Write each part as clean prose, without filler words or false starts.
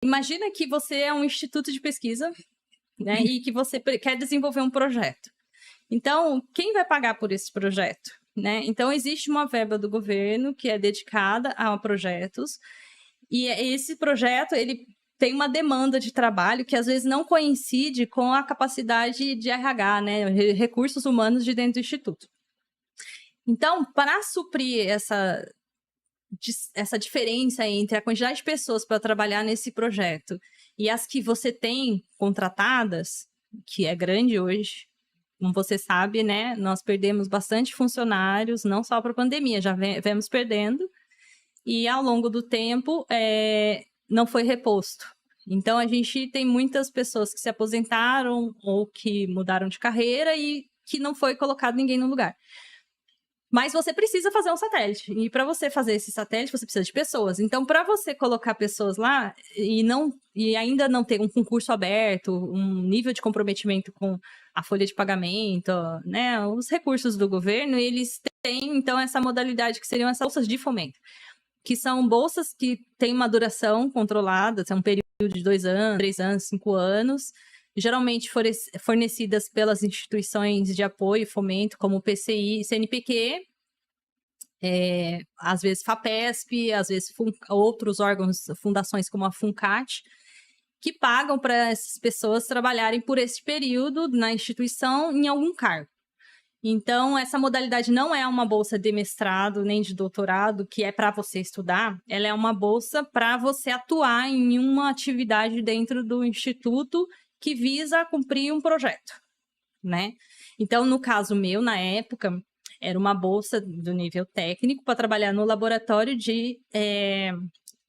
imagina que você é um instituto de pesquisa, né, e que você quer desenvolver um projeto. Então, quem vai pagar por esse projeto? Né? Então, existe uma verba do governo que é dedicada a projetos, e esse projeto, ele tem uma demanda de trabalho que às vezes não coincide com a capacidade de RH, né? Recursos humanos de dentro do instituto. Então, para suprir essa diferença entre a quantidade de pessoas para trabalhar nesse projeto e as que você tem contratadas, que é grande hoje, como você sabe, né, nós perdemos bastante funcionários, não só para a pandemia, já vemos perdendo, e ao longo do tempo não foi reposto. Então, a gente tem muitas pessoas que se aposentaram ou que mudaram de carreira e que não foi colocado ninguém no lugar. Mas você precisa fazer um satélite. E para você fazer esse satélite, você precisa de pessoas. Então, para você colocar pessoas lá e ainda não ter um concurso aberto, um nível de comprometimento com a folha de pagamento, né, os recursos do governo, eles têm, então, essa modalidade que seriam essas bolsas de fomento, que são bolsas que têm uma duração controlada, são um período de 2 anos, 3 anos, 5 anos, geralmente fornecidas pelas instituições de apoio e fomento, como o PCI e CNPq, às vezes FAPESP, às vezes outros órgãos, fundações como a FUNCAT, que pagam para essas pessoas trabalharem por esse período na instituição em algum cargo. Então, essa modalidade não é uma bolsa de mestrado nem de doutorado, que é para você estudar, ela é uma bolsa para você atuar em uma atividade dentro do instituto que visa cumprir um projeto, né? Então, no caso meu, na época, era uma bolsa do nível técnico para trabalhar no laboratório de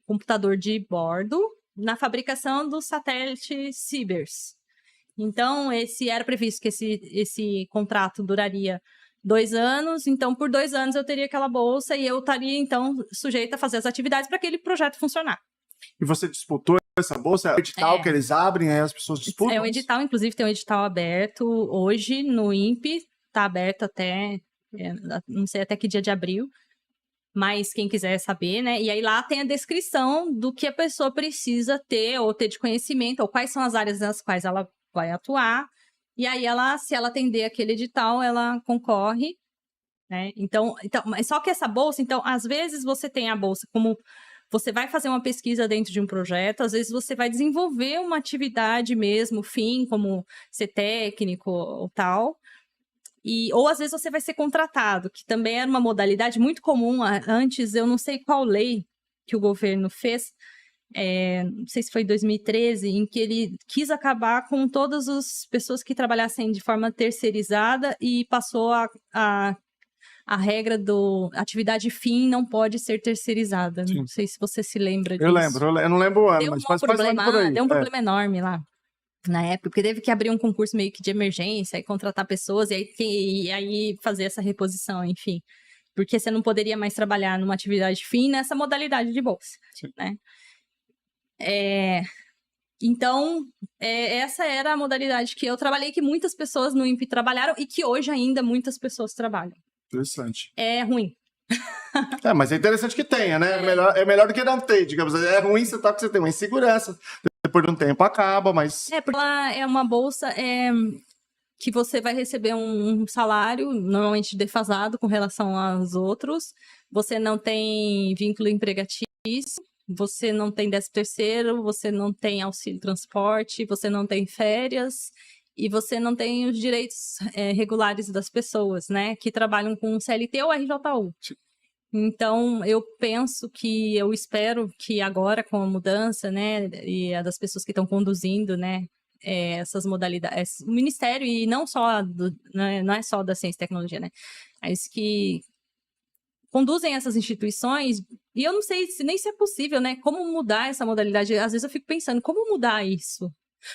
computador de bordo na fabricação do satélite Cibers. Então, era previsto que esse contrato duraria 2 anos, então por 2 anos eu teria aquela bolsa e eu estaria, então, sujeita a fazer as atividades para aquele projeto funcionar. E você disputou essa bolsa? É o edital que eles abrem, aí as pessoas disputam? É um edital, inclusive tem um edital aberto hoje no INPE, está aberto até, não sei até que dia de abril, mas quem quiser saber, né? E aí lá tem a descrição do que a pessoa precisa ter ou ter de conhecimento, ou quais são as áreas nas quais ela vai atuar. E aí se ela atender aquele edital, ela concorre, né? Então, mas só que essa bolsa, então, às vezes você tem a bolsa como você vai fazer uma pesquisa dentro de um projeto, às vezes você vai desenvolver uma atividade mesmo, como ser técnico ou tal. Ou às vezes você vai ser contratado, que também era uma modalidade muito comum antes, eu não sei qual lei que o governo fez, não sei se foi em 2013, em que ele quis acabar com todas as pessoas que trabalhassem de forma terceirizada e passou a regra do atividade fim não pode ser terceirizada. Sim. Não sei se você se lembra disso. Eu lembro, eu não lembro o ano, mas faz por aí. Deu um problema enorme lá. Na época, porque teve que abrir um concurso meio que de emergência e contratar pessoas e aí fazer essa reposição, enfim. Porque você não poderia mais trabalhar numa atividade fim nessa modalidade de bolsa, né? Então, essa era a modalidade que eu trabalhei, que muitas pessoas no INPE trabalharam e que hoje ainda muitas pessoas trabalham. Interessante. É ruim. Mas é interessante que tenha, né? É melhor do que não ter, digamos. É ruim você tá porque você tem uma insegurança. Depois de um tempo acaba, mas... porque ela é uma bolsa que você vai receber um salário, normalmente defasado com relação aos outros. Você não tem vínculo empregatício, você não tem 13º, você não tem auxílio transporte, você não tem férias e você não tem os direitos regulares das pessoas, né? Que trabalham com CLT ou RJU. Sim. Então, eu espero que agora, com a mudança, né, e a das pessoas que estão conduzindo, né, essas modalidades, o Ministério, e não só, não é só da ciência e tecnologia, né, mas que conduzem essas instituições, e eu não sei nem se é possível, né, como mudar essa modalidade. Às vezes eu fico pensando, como mudar isso?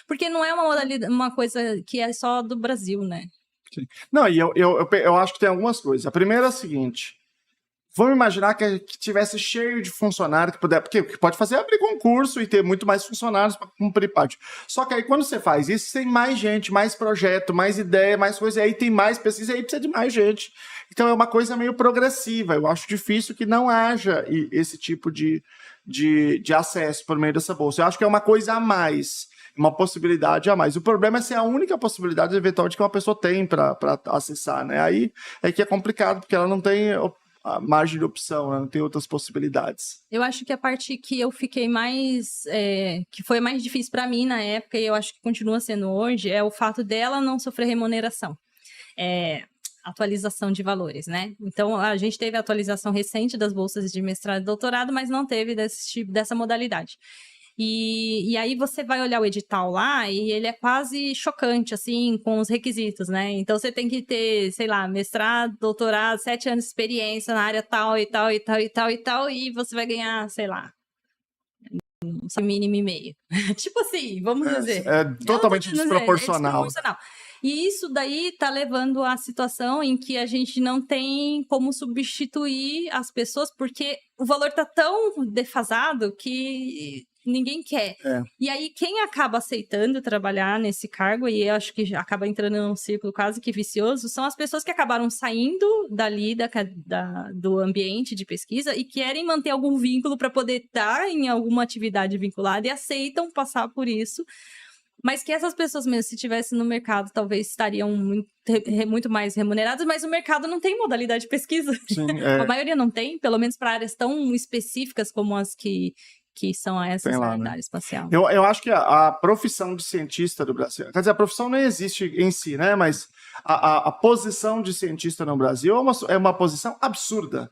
Porque não é uma coisa que é só do Brasil, né? Sim. Não, e eu acho que tem algumas coisas. A primeira é a seguinte... Vamos imaginar que tivesse cheio de funcionários porque o que pode fazer é abrir concurso e ter muito mais funcionários para cumprir parte. Só que aí quando você faz isso, tem mais gente, mais projeto, mais ideia, mais coisa, e aí tem mais pesquisa, e aí precisa de mais gente. Então é uma coisa meio progressiva. Eu acho difícil que não haja esse tipo de de acesso por meio dessa bolsa. Eu acho que é uma coisa a mais, uma possibilidade a mais. O problema é ser a única possibilidade, eventualmente, que uma pessoa tem para acessar, né? Aí é que é complicado, porque ela não tem a margem de opção, né? Não tem outras possibilidades. Eu acho que a parte que eu fiquei mais... que foi mais difícil para mim na época, e eu acho que continua sendo hoje, é o fato dela não sofrer remuneração. Atualização de valores, né? Então, a gente teve a atualização recente das bolsas de mestrado e doutorado, mas não teve dessa modalidade. E aí você vai olhar o edital lá e ele é quase chocante, assim, com os requisitos, né? Então, você tem que ter, sei lá, mestrado, doutorado, 7 anos de experiência na área tal e tal e tal e tal e tal, e você vai ganhar, sei lá, um mínimo e meio. Tipo assim, vamos dizer. É totalmente desproporcional. É desproporcional. E isso daí tá levando à situação em que a gente não tem como substituir as pessoas, porque o valor tá tão defasado que ninguém quer. E aí, quem acaba aceitando trabalhar nesse cargo, e eu acho que acaba entrando num círculo quase que vicioso, são as pessoas que acabaram saindo dali do ambiente de pesquisa e querem manter algum vínculo para poder estar em alguma atividade vinculada e aceitam passar por isso. Mas que essas pessoas mesmo, se estivessem no mercado, talvez estariam muito mais remuneradas, mas o mercado não tem modalidade de pesquisa. Sim, A maioria não tem, pelo menos para áreas tão específicas como as que são essas lá, da né? área espacial. Eu acho que a profissão de cientista do Brasil... Quer dizer, a profissão não existe em si, né? Mas a posição de cientista no Brasil é uma posição absurda.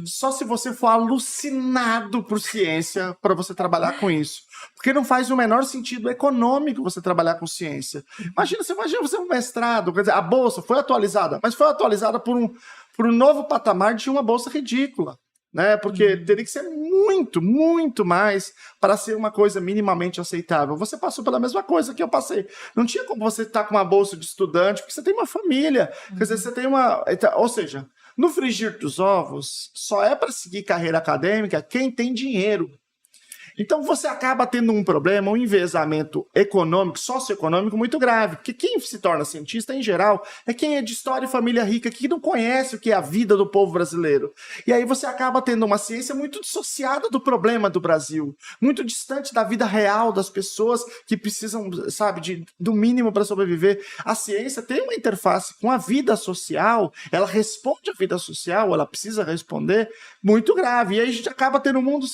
Só se você for alucinado por ciência para você trabalhar com isso. Porque não faz o menor sentido econômico você trabalhar com ciência. Imagina você um mestrado, quer dizer, a bolsa foi atualizada, mas foi atualizada por um novo patamar de uma bolsa ridícula. Né? Porque teria que ser muito, muito mais para ser uma coisa minimamente aceitável. Você passou pela mesma coisa que eu passei. Não tinha como você estar com uma bolsa de estudante, porque você tem uma família. Quer dizer, você tem uma... Ou seja, no frigir dos ovos, só é para seguir carreira acadêmica quem tem dinheiro. Então você acaba tendo um problema, um enviesamento econômico, socioeconômico muito grave, porque quem se torna cientista, em geral, é quem é de história e família rica, que não conhece o que é a vida do povo brasileiro. E aí você acaba tendo uma ciência muito dissociada do problema do Brasil, muito distante da vida real das pessoas que precisam, sabe, do mínimo para sobreviver. A ciência tem uma interface com a vida social, ela responde à vida social, ela precisa responder, muito grave. E aí a gente acaba tendo um mundo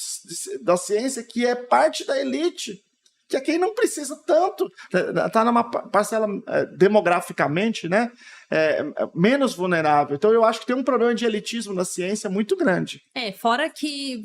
da ciência que é parte da elite, que é quem não precisa tanto, está numa parcela demograficamente, né, menos vulnerável. Então eu acho que tem um problema de elitismo na ciência muito grande. Fora que